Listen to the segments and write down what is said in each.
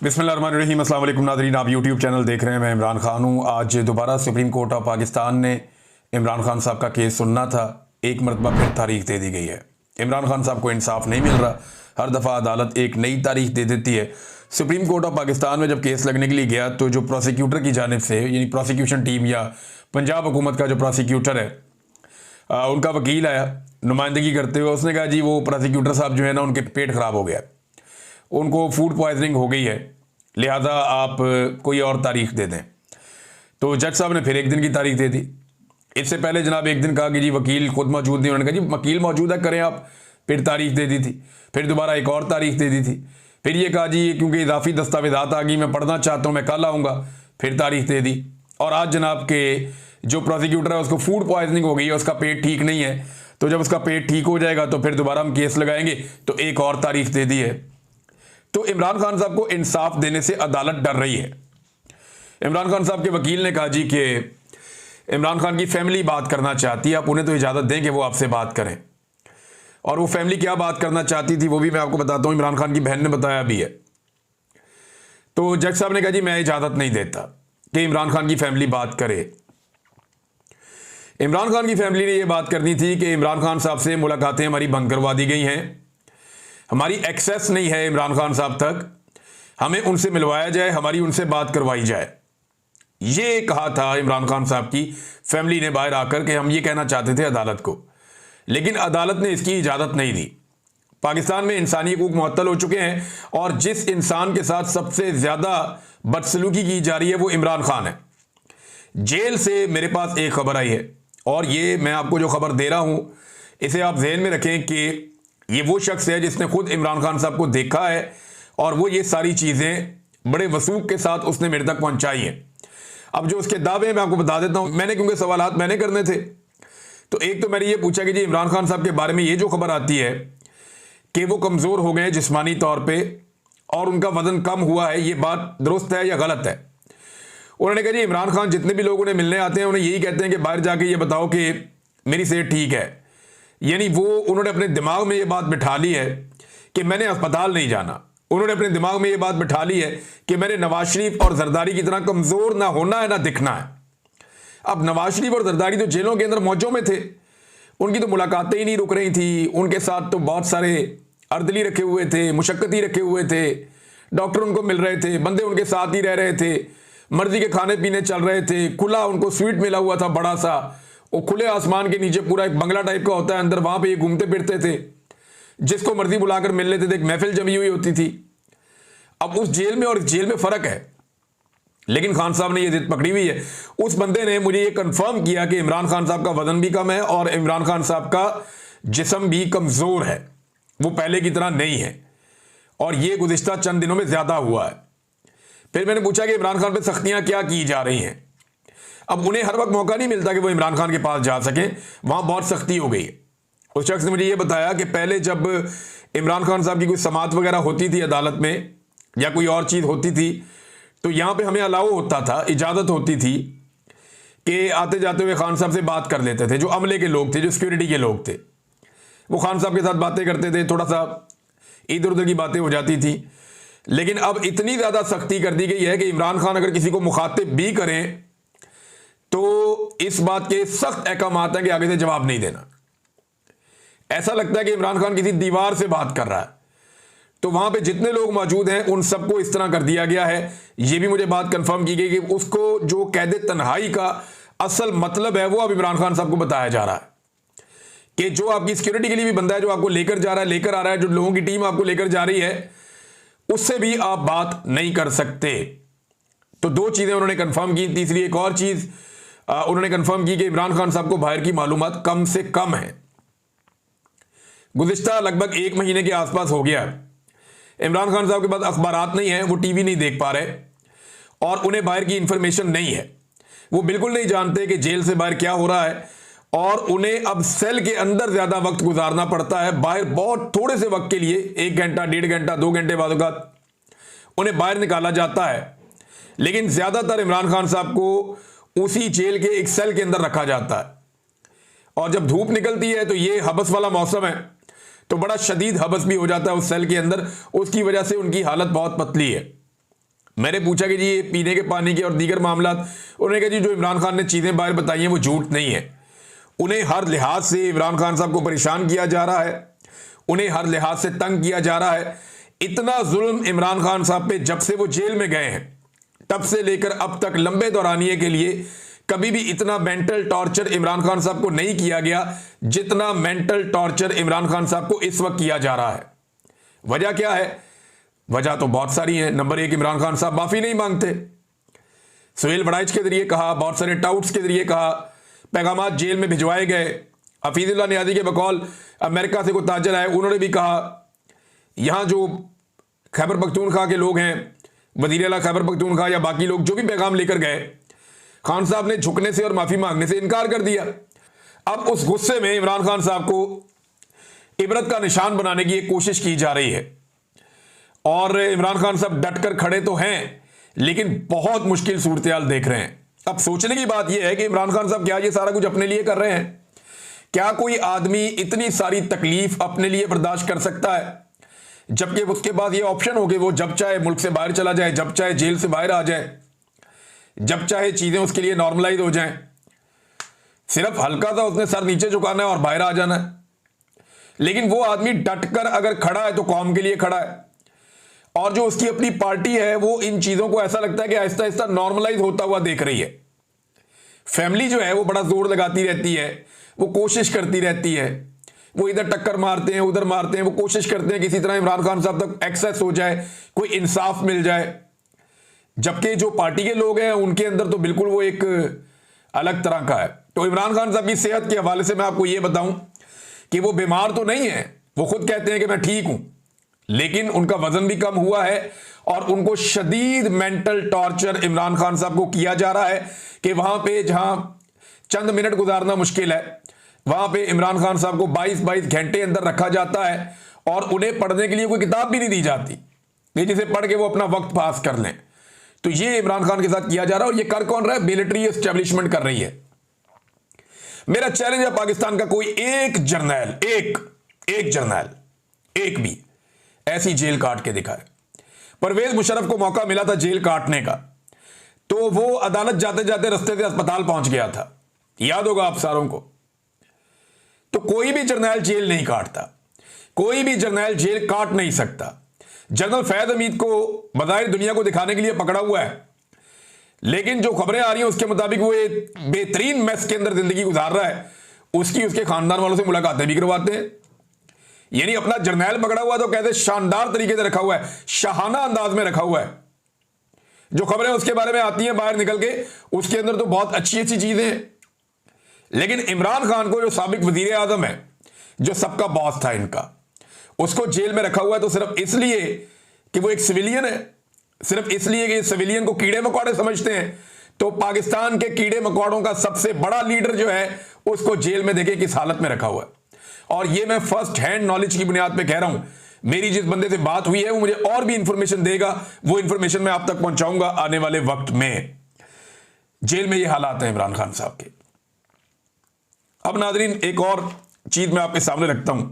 बिस्मिल्लाहिर्रहमानिर्रहीम। अस्सलाम वालेकुम नाज़रीन, आप यूट्यूब चैनल देख रहे हैं। मैं इमरान खान हूँ। आज दोबारा सुप्रीम कोर्ट ऑफ पाकिस्तान ने इमरान खान साहब का केस सुनना था। एक मरतबा फिर तारीख दे दी गई है। इमरान खान साहब को इंसाफ नहीं मिल रहा। हर दफ़ा अदालत एक नई तारीख दे देती है। सुप्रीम कोर्ट ऑफ पाकिस्तान में जब केस लगने के लिए गया तो जो प्रोसिक्यूटर की जानिब से, यानी प्रोसिक्यूशन टीम या पंजाब हुकूमत का जो प्रोसिक्यूटर है, उनका वकील आया नुमाइंदगी करते हुए। उसने कहा जी वो प्रोसिक्यूटर साहब जो है ना, उनके पेट ख़राब हो गया, उनको फूड पॉइजनिंग हो गई है, लिहाजा आप कोई और तारीख दे दें। तो जज साहब ने फिर एक दिन की तारीख दे दी। इससे पहले जनाब एक दिन कहा कि जी वकील खुद मौजूद नहीं। उन्होंने कहा जी वकील मौजूद है, करें आप। फिर तारीख दे दी थी। फिर दोबारा एक और तारीख दे दी थी। फिर ये कहा जी क्योंकि इजाफी दस्तावेजात आ गई, मैं पढ़ना चाहता हूँ, मैं कल आऊँगा। फिर तारीख दे दी। और आज जनाब के जो प्रोसिक्यूटर है उसको फूड पॉइजनिंग हो गई है, उसका पेट ठीक नहीं है। तो जब उसका पेट ठीक हो जाएगा तो फिर दोबारा हम केस लगाएंगे। तो एक और तारीख दे दी है। तो इमरान खान साहब को इंसाफ देने से अदालत डर रही है। इमरान खान साहब के वकील ने कहा जी कि इमरान खान की फैमिली बात करना चाहती है, आप उन्हें तो इजाज़त दें कि वो आपसे बात करें। और वो फैमिली क्या बात करना चाहती थी वो भी मैं आपको बताता हूँ। इमरान खान की बहन ने बताया भी है। तो जज साहब ने कहा जी मैं इजाज़त नहीं देता कि इमरान खान की फैमिली बात करे। इमरान खान की फैमिली ने यह बात करनी थी कि इमरान खान साहब से मुलाकातें हमारी बंद करवा दी गई हैं, हमारी एक्सेस नहीं है इमरान खान साहब तक, हमें उनसे मिलवाया जाए, हमारी उनसे बात करवाई जाए। ये कहा था इमरान खान साहब की फैमिली ने बाहर आकर कि हम ये कहना चाहते थे अदालत को, लेकिन अदालत ने इसकी इजाज़त नहीं दी। पाकिस्तान में इंसानी हकूक मुअत्तल हो चुके हैं और जिस इंसान के साथ सबसे ज़्यादा बदसलूकी की जा रही है वो इमरान खान है। जेल से मेरे पास एक खबर आई है और ये मैं आपको जो खबर दे रहा हूँ इसे आप जहन में रखें कि ये वो शख्स है जिसने खुद इमरान खान साहब को देखा है और वो ये सारी चीज़ें बड़े वसूख के साथ उसने मेरे तक पहुंचाई हैं। अब जो उसके दावे मैं आपको बता देता हूं, मैंने क्योंकि सवालात मैंने करने थे। तो एक तो मैंने ये पूछा कि जी इमरान खान साहब के बारे में ये जो खबर आती है कि वो कमज़ोर हो गए जिस्मानी तौर पर और उनका वज़न कम हुआ है, ये बात दुरुस्त है या गलत है? उन्होंने कहा जी इमरान खान जितने भी लोग उन्हें मिलने आते हैं उन्हें यही कहते हैं कि बाहर जाके ये बताओ कि मेरी सेहत ठीक है। यानी वो उन्होंने अपने दिमाग में ये बात बिठा ली है कि मैंने अस्पताल नहीं जाना। उन्होंने अपने दिमाग में ये बात बिठा ली है कि मैंने नवाज शरीफ और जरदारी की तरह कमज़ोर ना होना है ना दिखना है। अब नवाज शरीफ और जरदारी तो जेलों के अंदर मौजों में थे, उनकी तो मुलाकातें ही नहीं रुक रही थी। उनके साथ तो बहुत सारे अर्दली रखे हुए थे, मुशक्कती रखे हुए थे, डॉक्टर उनको मिल रहे थे, बंदे उनके साथ ही रह रहे थे, मर्जी के खाने पीने चल रहे थे, खुला उनको स्वीट मिला हुआ था बड़ा सा, वो खुले आसमान के नीचे पूरा एक बंगला टाइप का होता है अंदर, वहां पे ये घूमते फिरते थे, जिसको मर्जी बुलाकर मिल लेते थे, एक महफिल जमी हुई होती थी। अब उस जेल में और इस जेल में फर्क है, लेकिन खान साहब ने ये जिद पकड़ी हुई है। उस बंदे ने मुझे ये कंफर्म किया कि इमरान खान साहब का वजन भी कम है और इमरान खान साहब का जिस्म भी कमजोर है, वो पहले की तरह नहीं है और ये गुज़िश्ता चंद दिनों में ज्यादा हुआ है। फिर मैंने पूछा कि इमरान खान पर सख्तियां क्या की जा रही हैं। अब उन्हें हर वक्त मौका नहीं मिलता कि वो इमरान खान के पास जा सकें, वहां बहुत सख्ती हो गई है। उस शख्स ने मुझे ये बताया कि पहले जब इमरान खान साहब की कोई समाअत वगैरह होती थी अदालत में या कोई और चीज़ होती थी तो यहाँ पे हमें अलाउ होता था, इजाज़त होती थी कि आते जाते हुए खान साहब से बात कर लेते थे। जो अमले के लोग थे, जो सिक्योरिटी के लोग थे, वो खान साहब के साथ बातें करते थे, थोड़ा सा इधर उधर की बातें हो जाती थी। लेकिन अब इतनी ज़्यादा सख्ती कर दी गई है कि इमरान खान अगर किसी को मुखातिब भी करें तो इस बात के सख्त अहकाम आते हैं कि आगे से जवाब नहीं देना। ऐसा लगता है कि इमरान खान किसी दीवार से बात कर रहा है। तो वहां पे जितने लोग मौजूद हैं उन सबको इस तरह कर दिया गया है। यह भी मुझे बात कंफर्म की गई कि उसको जो कैद तन्हाई का असल मतलब है वो अब इमरान खान साहब को बताया जा रहा है कि जो आपकी सिक्योरिटी के लिए भी बंदा है, जो आपको लेकर जा रहा है, लेकर आ रहा है, जो लोगों की टीम आपको लेकर जा रही है, उससे भी आप बात नहीं कर सकते। तो दो चीजें उन्होंने कंफर्म की। तीसरी एक और चीज उन्होंने कंफर्म की कि इमरान खान साहब को बाहर की मालूमात कम से कम है। गुज़िश्ता लगभग 1 महीने के आसपास हो गया, इमरान खान साहब के पास अखबारात नहीं है, वो टीवी नहीं देख पा रहे और उन्हें बाहर की इंफॉर्मेशन नहीं है। वो बिल्कुल नहीं जानते कि जेल से बाहर क्या हो रहा है और उन्हें अब सेल के अंदर ज्यादा वक्त गुजारना पड़ता है। बाहर बहुत थोड़े से वक्त के लिए, 1 घंटा, 1.5 घंटा, 2 घंटे बाद उन्हें बाहर निकाला जाता है। लेकिन ज्यादातर इमरान खान साहब को उसी जेल के एक सेल के अंदर रखा जाता है और जब धूप निकलती है तो ये हबस वाला मौसम है तो बड़ा शदीद हबस भी हो जाता है उस सेल के अंदर। उसकी वजह से उनकी हालत बहुत पतली है। मैंने पूछा कि जी ये पीने के पानी के और दीगर मामला, उन्होंने कहा जी जो इमरान खान ने चीज़ें बाहर बताई हैं वो झूठ नहीं है। उन्हें हर लिहाज से इमरान खान साहब को परेशान किया जा रहा है, उन्हें हर लिहाज से तंग किया जा रहा है। इतना जुल्म इमरान खान साहब पे जब से वो जेल में गए हैं तब से लेकर अब तक लंबे दौरानिए के लिए कभी भी इतना मेंटल टॉर्चर इमरान खान साहब को नहीं किया गया जितना मेंटल टॉर्चर इमरान खान साहब को इस वक्त किया जा रहा है। वजह क्या है? वजह तो बहुत सारी है। नंबर एक, इमरान खान साहब माफी नहीं मांगते। सुहेल वड़ाइच के जरिए कहा, बहुत सारे टाउट्स के जरिए कहा, पैगामात जेल में भिजवाए गए। हफीजुल्लाह नियाज़ी के बकौल अमेरिका से कोई ताजर आए, उन्होंने भी कहा यहां जो खैबर पख्तूनख्वा के लोग हैं, वज़ीर आला खैबर पख्तूनख्वा या बाकी लोग जो भी पैगाम लेकर गए, खान साहब ने झुकने से और माफी मांगने से इनकार कर दिया। अब उस गुस्से में इमरान खान साहब को इबरत का निशान बनाने की एक कोशिश की जा रही है और इमरान खान साहब डटकर खड़े तो हैं लेकिन बहुत मुश्किल सूरत-ए-हाल देख रहे हैं। अब सोचने की बात यह है कि इमरान खान साहब क्या ये सारा कुछ अपने लिए कर रहे हैं? क्या कोई आदमी इतनी सारी तकलीफ अपने लिए बर्दाश्त कर सकता है जबकि उसके बाद ये ऑप्शन हो कि वो जब चाहे मुल्क से बाहर चला जाए, जब चाहे जेल से बाहर आ जाए, जब चाहे चीजें उसके लिए नॉर्मलाइज हो जाएं, सिर्फ हल्का सा उसने सर नीचे झुकाना है और बाहर आ जाना है। लेकिन वो आदमी डटकर अगर खड़ा है तो कौम के लिए खड़ा है और जो उसकी अपनी पार्टी है वो इन चीजों को ऐसा लगता है कि आहिस्ता आहिस्ता नॉर्मलाइज होता हुआ देख रही है। फैमिली जो है वो बड़ा जोर लगाती रहती है, वो कोशिश करती रहती है, वो इधर टक्कर मारते हैं उधर मारते हैं, वो कोशिश करते हैं किसी तरह इमरान खान साहब तक एक्सेस हो जाए, कोई इंसाफ मिल जाए। जबकि जो पार्टी के लोग हैं उनके अंदर तो बिल्कुल वो एक अलग तरह का है। तो इमरान खान साहब की सेहत के हवाले से मैं आपको ये बताऊं कि वो बीमार तो नहीं है, वो खुद कहते हैं कि मैं ठीक हूं, लेकिन उनका वजन भी कम हुआ है और उनको शदीद मेंटल टॉर्चर इमरान खान साहब को किया जा रहा है कि वहां पे जहां चंद मिनट गुजारना मुश्किल है वहां पे इमरान खान साहब को 22-22 घंटे अंदर रखा जाता है और उन्हें पढ़ने के लिए कोई किताब भी नहीं दी जाती कि जिसे पढ़ के वो अपना वक्त पास कर लें। तो ये इमरान खान के साथ किया जा रहा है और ये कर कौन रहा है? मिलिट्री एस्टेब्लिशमेंट कर रही है। मेरा चैलेंज है पाकिस्तान का कोई एक जर्नैल, एक जर्नैल एक भी ऐसी जेल काट के दिखाए। परवेज मुशर्रफ को मौका मिला था जेल काटने का तो वो अदालत जाते जाते रास्ते से अस्पताल पहुंच गया था, याद होगा आप सारों को। तो कोई भी जर्नैल जेल नहीं काटता, कोई भी जर्नैल जेल काट नहीं सकता। जनरल फैज हमीद को बज़ाहिर दुनिया को दिखाने के लिए पकड़ा हुआ है, लेकिन जो खबरें आ रही हैं उसके मुताबिक वो एक बेहतरीन मेस के अंदर जिंदगी गुजार रहा है। उसके खानदान वालों से मुलाकातें भी करवाते हैं। यानी अपना जर्नैल पकड़ा हुआ तो कहते शानदार तरीके से रखा हुआ है, शाहाना अंदाज में रखा हुआ है। जो खबरें उसके बारे में आती हैं बाहर निकल के, उसके अंदर तो बहुत अच्छी अच्छी चीजें हैं। लेकिन इमरान खान को जो साबिक वजीर आजम है, जो सबका बॉस था इनका, उसको जेल में रखा हुआ है तो सिर्फ इसलिए कि वो एक सिविलियन है, सिर्फ इसलिए कि सिविलियन को कीड़े मकोड़े समझते हैं। तो पाकिस्तान के कीड़े मकोड़ों का सबसे बड़ा लीडर जो है उसको जेल में देखे किस हालत में रखा हुआ है। और ये मैं फर्स्ट हैंड नॉलेज की बुनियाद पे कह रहा हूं। मेरी जिस बंदे से बात हुई है वो मुझे और भी इंफॉर्मेशन देगा, वो इंफॉर्मेशन मैं आप तक पहुंचाऊंगा आने वाले वक्त में। जेल में ये हालात हैं इमरान खान साहब के। अब नाजरीन एक और चीज मैं आपके सामने रखता हूं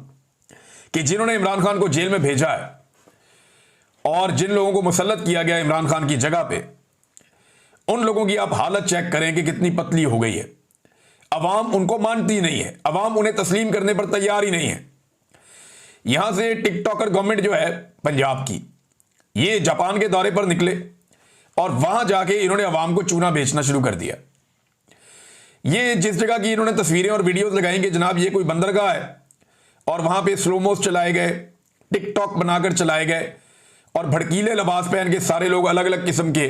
कि जिन्होंने इमरान खान को जेल में भेजा है और जिन लोगों को मुसल्लत किया गया इमरान खान की जगह पे, उन लोगों की आप हालत चेक करें कि कितनी पतली हो गई है। अवाम उनको मानती नहीं है, अवाम उन्हें तस्लीम करने पर तैयार ही नहीं है। यहां से टिकटॉकर गवर्नमेंट जो है पंजाब की, ये जापान के दौरे पर निकले और वहां जाके इन्होंने अवाम को चूना बेचना शुरू कर दिया। ये जिस जगह की इन्होंने तस्वीरें और वीडियोस लगाई कि जनाब ये कोई बंदरगाह है और वहां पे स्लोमोस चलाए गए, टिकटॉक बनाकर चलाए गए और भड़कीले लिबास पहन के सारे लोग अलग अलग किस्म के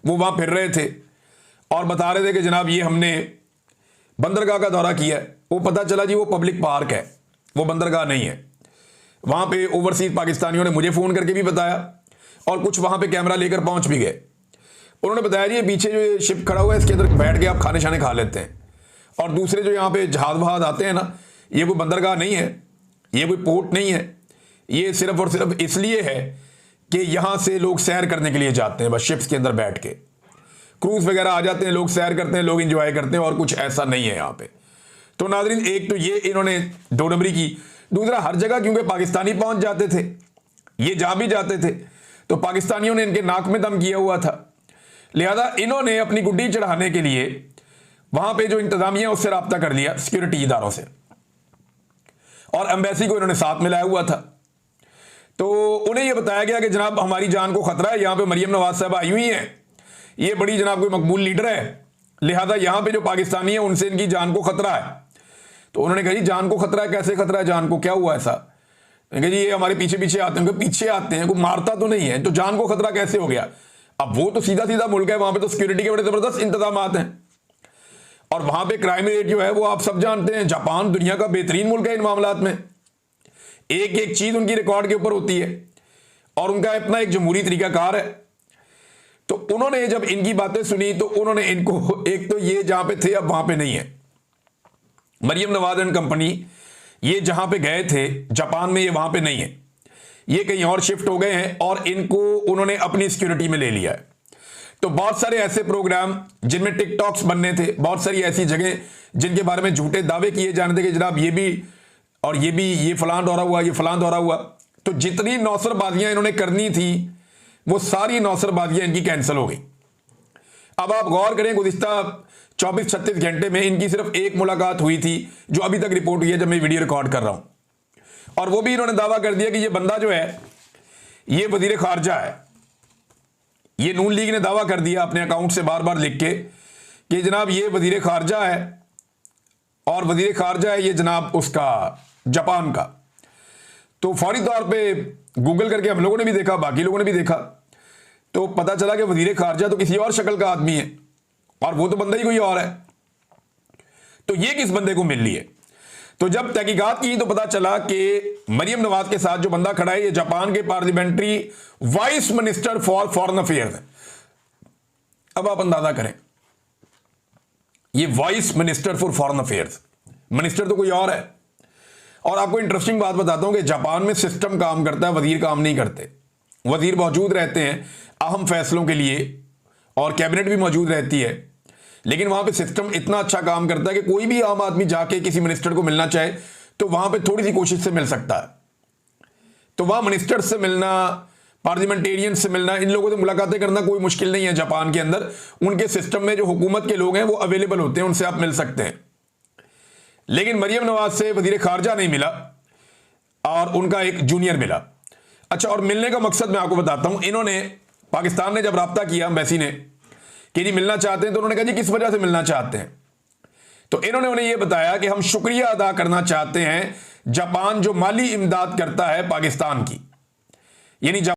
वो वहां फिर रहे थे और बता रहे थे कि जनाब ये हमने बंदरगाह का दौरा किया है। वो पता चला जी वो पब्लिक पार्क है, वो बंदरगाह नहीं है। वहां पे ओवरसीज पाकिस्तानियों ने मुझे फोन करके भी बताया और कुछ वहां पे कैमरा लेकर पहुंच भी गए। उन्होंने बताया जी पीछे जो ये शिप खड़ा हुआ है इसके अंदर बैठ के आप खाने शाने खा लेते हैं। और दूसरे जो यहाँ पे जहाज वहाज आते हैं ना, ये कोई बंदरगाह नहीं है, ये कोई पोर्ट नहीं है, ये सिर्फ और सिर्फ इसलिए है कि यहाँ से लोग सैर करने के लिए जाते हैं, बस शिप्स के अंदर बैठ के क्रूज वगैरह आ जाते हैं, लोग सैर करते हैं, लोग इंजॉय करते हैं और कुछ ऐसा नहीं है यहाँ पे। तो नाजरीन एक तो ये इन्होंने दो नंबरी की, दूसरा हर जगह क्योंकि पाकिस्तानी पहुंच जाते थे, ये जा भी जाते थे तो पाकिस्तानियों ने इनके नाक में दम किया हुआ था, लिहाजा इन्होंने अपनी गुड्डी चढ़ाने के लिए वहां पे जो इंतजामिया उससे रब्ता कर लिया, सिक्योरिटी इदारों से, और एम्बेसी को इन्होंने साथ मिलाया हुआ था। तो उन्हें यह बताया गया कि जनाब हमारी जान को खतरा है, यहां पे मरियम नवाज साहब आई हुई हैं, ये बड़ी जनाब कोई मकबूल लीडर है, लिहाजा यहां पे जो पाकिस्तानी है उनसे इनकी जान को खतरा है। तो उन्होंने कहा जी जान को खतरा है, कैसे खतरा है, जान को क्या हुआ ऐसा? जी ये हमारे पीछे पीछे आते हैं, पीछे आते हैं, कोई मारता तो नहीं है, तो जान को खतरा कैसे हो गया? अब वो तो सीधा सीधा मुल्क है, वहां पे तो सिक्योरिटी के बड़े जबरदस्त इंतजाम हैं, और वहां पे क्राइम रेट जो है वो आप सब जानते हैं, जापान दुनिया का बेहतरीन मुल्क है इन मामलात में, एक एक चीज उनकी रिकॉर्ड के ऊपर होती है, और उनका अपना एक जमहूरी तरीकाकार है। तो उन्होंने जब इनकी बातें सुनी तो उन्होंने इनको, एक तो ये जहां पे थे अब वहां पे नहीं है, मरियम नवाज एंड कंपनी, ये जहां पे गए थे जापान में, ये वहां पे नहीं है, ये कहीं और शिफ्ट हो गए हैं, और इनको उन्होंने अपनी सिक्योरिटी में ले लिया है। तो बहुत सारे ऐसे प्रोग्राम जिनमें टिकटॉक्स बनने थे, बहुत सारी ऐसी जगह जिनके बारे में झूठे दावे किए जाने थे कि जनाब ये भी और ये भी, ये फलां दौरा हुआ, ये फलां दौरा हुआ। तो जितनी नौसरबाजियां इन्होंने करनी थी वो सारी नौसरबाजियां इनकी कैंसिल हो गई। अब आप गौर करें, गुज़िश्ता 24-36 घंटे में इनकी सिर्फ एक मुलाकात हुई थी जो अभी तक रिपोर्ट हुई है जब मैं वीडियो रिकॉर्ड कर रहा हूं, और वो भी इन्होंने दावा कर दिया कि ये बंदा जो है ये वजीर खारजा है। ये नून लीग ने दावा कर दिया अपने अकाउंट से बार बार लिख के कि जनाब ये वजीर खारजा है, और वजीर खारजा है ये जनाब उसका जापान का। तो फौरी तौर पे गूगल करके हम लोगों ने भी देखा, बाकी लोगों ने भी देखा, तो पता चला कि वजीर खारजा तो किसी और शक्ल का आदमी है, और वो तो बंदा ही कोई और है। तो ये किस बंदे को मिल रही है? तो जब तहकीकात की तो पता चला कि मरियम नवाज के साथ जो बंदा खड़ा है ये जापान के parliamentary vice minister for foreign affairs है। अब आप अंदाजा करें, ये vice minister for foreign affairs, minister तो कोई और है। और आपको इंटरेस्टिंग बात बताता हूं कि जापान में सिस्टम काम करता है, वजीर काम नहीं करते। वजीर मौजूद रहते हैं अहम फैसलों के लिए, और कैबिनेट भी मौजूद रहती है, लेकिन वहां पे सिस्टम इतना अच्छा काम करता है कि कोई भी आम आदमी जाके किसी मिनिस्टर को मिलना चाहे तो वहां पे थोड़ी सी कोशिश से मिल सकता है। तो वहां मिनिस्टर से मिलना, पार्लियामेंटेरियन से मिलना, इन लोगों से मुलाकातें करना कोई मुश्किल नहीं है जापान के अंदर। उनके सिस्टम में जो हुकूमत के लोग हैं वो अवेलेबल होते हैं, उनसे आप मिल सकते हैं। लेकिन मरियम नवाज से वजीर खारजा नहीं मिला, और उनका एक जूनियर मिला। अच्छा, और मिलने का मकसद मैं आपको बताता हूं। इन्होंने, पाकिस्तान ने जब राब्ता किया एम्बेसी ने कि जी मिलना चाहते हैं, तो उन्होंने कहा जी किस वजह से मिलना चाहते हैं? तो इन्होंने उन्हें यह बताया कि हम शुक्रिया अदा करना चाहते हैं जापान जो माली इमदाद करता है पाकिस्तान की, यानी